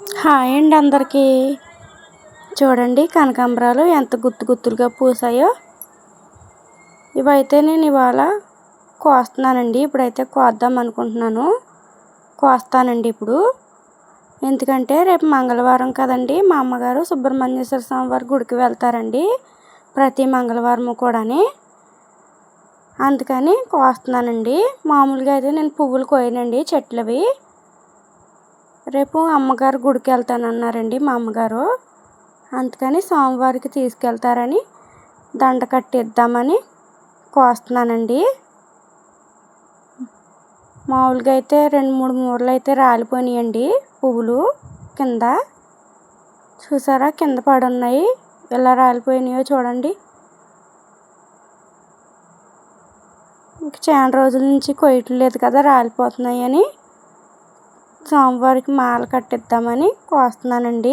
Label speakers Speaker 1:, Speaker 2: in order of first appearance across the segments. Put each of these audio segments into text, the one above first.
Speaker 1: Hi అండి అందరికీ. చూడండి కనకాంబరాలు ఎంత గుత్తులుగా పూసాయో. ఇవైతే నేను ఇవాళ కోస్తున్నానండి. ఇప్పుడైతే కోద్దాం అనుకుంటున్నాను. కోస్తానండి ఇప్పుడు. ఎందుకంటే రేపు మంగళవారం కదండి. మా అమ్మగారు సుబ్రహ్మణ్యేశ్వర స్వామి వారి గుడికి వెళ్తారండి ప్రతి మంగళవారం కూడాని. అందుకని కోస్తున్నానండి. మామూలుగా అయితే నేను పువ్వులు కోయనండి, చెట్లవి. రేపు అమ్మగారు గుడికి వెళ్తానన్నారండి మా అమ్మగారు. అందుకని సోమవారికి తీసుకెళ్తారని దండ కట్టిద్దామని కోస్తున్నానండి. మామూలుగా అయితే 2-3 మూరలు అయితే రాలిపోయినాయండి పువ్వులు కింద. చూసారా కింద పడున్నాయి ఎలా రాలిపోయినాయో చూడండి. ఇంక చాలా రోజుల నుంచి కొయ్యట్లేదు కదా, రాలిపోతున్నాయి అని సోమవారికి మాల కట్టిద్దామని కోస్తున్నానండి.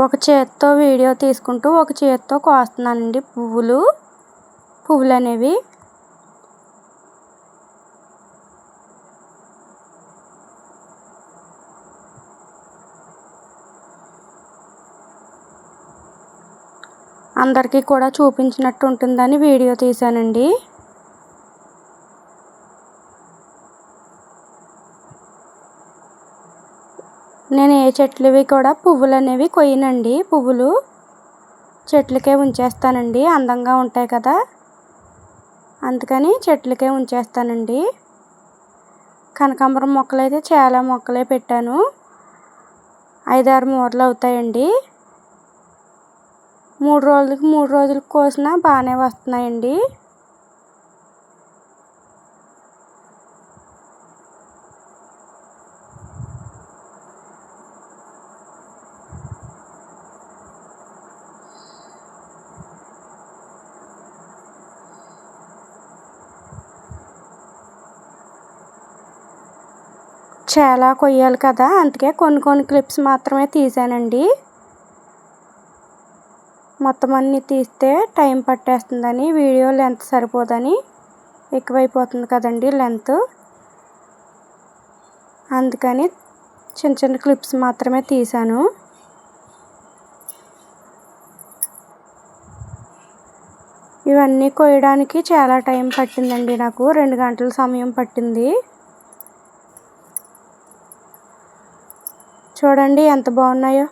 Speaker 1: ఒక చేత్తో వీడియో తీసుకుంటూ ఒక చేత్తో కోస్తున్నానండి పువ్వులు అనేవి. అందరికీ కూడా చూపించినట్టు ఉంటుందని వీడియో తీశానండి. నేను ఏ చెట్లవి కూడా పువ్వులు అనేవి కొయ్యనండి. పువ్వులు చెట్లకే ఉంచేస్తానండి, అందంగా ఉంటాయి కదా అందుకని చెట్లకే ఉంచేస్తానండి. కనకాంబరం మొక్కలు అయితే చాలా మొక్కలే పెట్టాను. 5-6 మూరలు అవుతాయండి. 3 రోజులకు కోసినా బాగానే వస్తున్నాయండి. చాలా కొయ్యాలి కదా, అందుకే కొన్ని క్లిప్స్ మాత్రమే తీసానండి. మొత్తం అన్నీ తీస్తే టైం పట్టేస్తుందని, వీడియో లెంత్ సరిపోదని, ఎక్కువైపోతుంది కదండి లెంత్. అందుకని చిన్న క్లిప్స్ మాత్రమే తీసాను. ఇవన్నీ కోయడానికి చాలా టైం పట్టిందండి నాకు. 2 గంటల సమయం పట్టింది. చూడండి ఎంత బాగున్నాయో.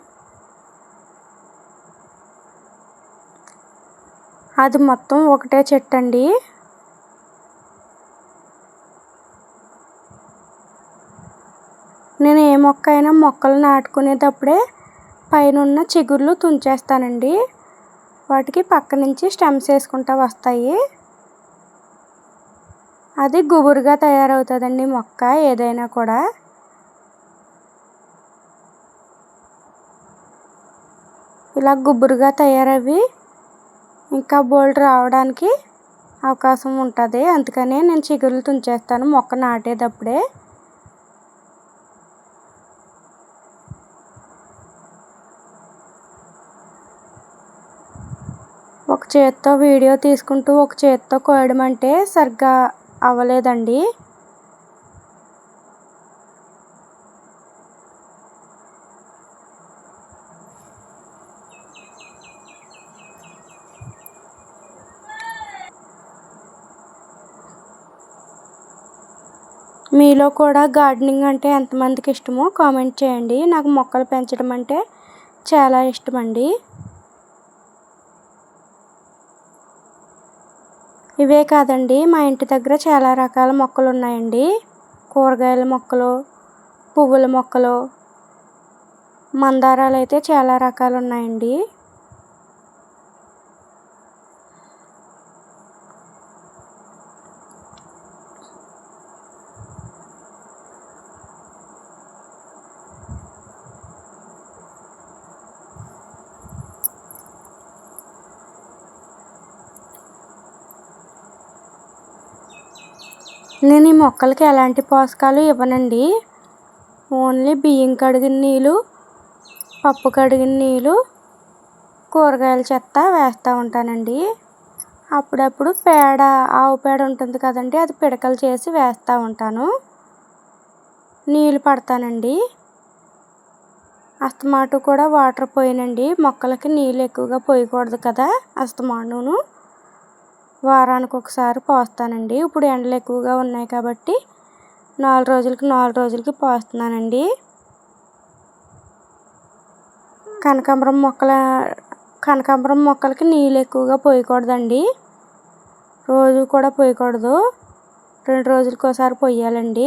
Speaker 1: అది మొత్తం ఒకటే చెట్టు అండి. నేను ఏ మొక్క అయినా మొక్కలు నాటుకునేటప్పుడే పైన చిగుర్లు తుంచేస్తానండి. వాటికి పక్క నుంచి స్టెమ్స్ వేసుకుంటూ వస్తాయి. అది గుబురుగా తయారవుతుందండి మొక్క ఏదైనా కూడా. ఇలా గుబురుగా తయారవి ఇంకా బోల్డ్ రావడానికి అవకాశం ఉంటుంది. అందుకనే నేను చిగుర్లు తుంచేస్తాను మొక్క నాటేటప్పుడే. ఒక చేత్తో వీడియో తీసుకుంటూ ఒక చేత్తో కోయడం అంటే సరిగ్గా అవ్వలేదండి. మీలో కూడా గార్డెనింగ్ అంటే ఎంతమందికి ఇష్టమో కామెంట్ చేయండి. నాకు మొక్కలు పెంచడం అంటే చాలా ఇష్టం అండి. ఇవే కాదండి, మా ఇంటి దగ్గర చాలా రకాల మొక్కలు ఉన్నాయండి. కూరగాయల మొక్కలు, పువ్వుల మొక్కలు, మందారాలు అయితే చాలా రకాలు ఉన్నాయండి. నేను ఈ మొక్కలకి ఎలాంటి పోషకాలు ఇవ్వనండి. ఓన్లీ బియ్యం కడిగిన నీళ్ళు, పప్పు కడిగిన నీళ్ళు, కూరగాయల చెత్త వేస్తూ ఉంటానండి. అప్పుడప్పుడు పేడ, ఆవు పేడ ఉంటుంది కదండి, అది పిడకలు చేసి వేస్తూ ఉంటాను. నీళ్ళు పడతానండి. అస్తమాటు కూడా వాటర్ పోయనండి. మొక్కలకి నీళ్ళు ఎక్కువగా పోయకూడదు కదా, అస్తమానును వారానికి ఒకసారి పోస్తానండి. ఇప్పుడు ఎండలు ఎక్కువగా ఉన్నాయి కాబట్టి 4 రోజులకి పోస్తున్నానండి. కనకాంబరం మొక్కలకి నీళ్ళు ఎక్కువగా పోయకూడదండి. రోజు కూడా పోయకూడదు, 2 రోజులకి ఒకసారి పోయాలండి.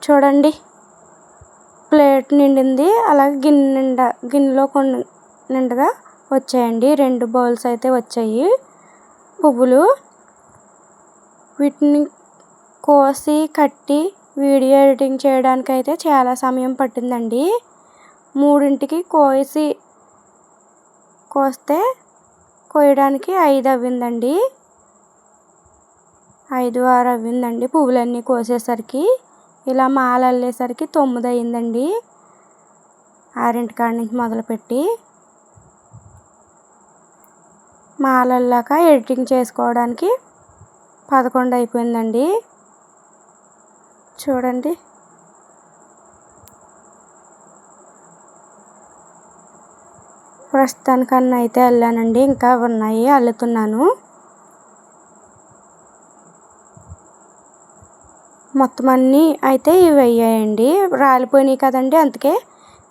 Speaker 1: చూడండి, ప్లేట్ నిండింది. అలాగే గిన్నెలో కొన్ని నిండుగా వచ్చాయండి. 2 బౌల్స్ అయితే వచ్చాయి పువ్వులు. వీటిని కోసి కట్టి వీడియో ఎడిటింగ్ చేయడానికి అయితే చాలా సమయం పట్టిందండి. 3ంటికి కోస్తే కోయడానికి 5 అవ్విందండి. 5, 6 అవ్విందండి పువ్వులన్నీ కోసేసరికి. ఇలా మాల అల్లేసరికి 9 అయిందండి. 6 కాడ నుంచి మొదలుపెట్టి మాల అల్లాక ఎడిటింగ్ చేసుకోవడానికి 11 అయిపోయిందండి. చూడండి, ప్రస్తుతానికన్నా అయితే అల్లానండి. ఇంకా ఉన్నాయి, అల్లుతున్నాను. మొత్తం అన్నీ అయితే ఇవి అయ్యాయండి. రాలిపోయినాయి కదండి, అందుకే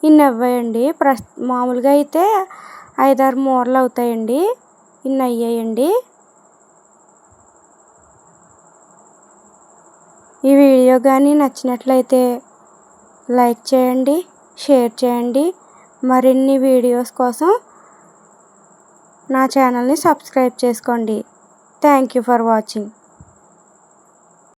Speaker 1: ఇన్ని అవ్వాయండి. మామూలుగా అయితే 5, 6 మూరలు అవుతాయండి. ఇన్ని అయ్యాయండి. ఈ వీడియో కానీ నచ్చినట్లయితే లైక్ చేయండి, షేర్ చేయండి. మరిన్ని వీడియోస్ కోసం నా ఛానల్ని సబ్స్క్రైబ్ చేసుకోండి. Thank you for watching.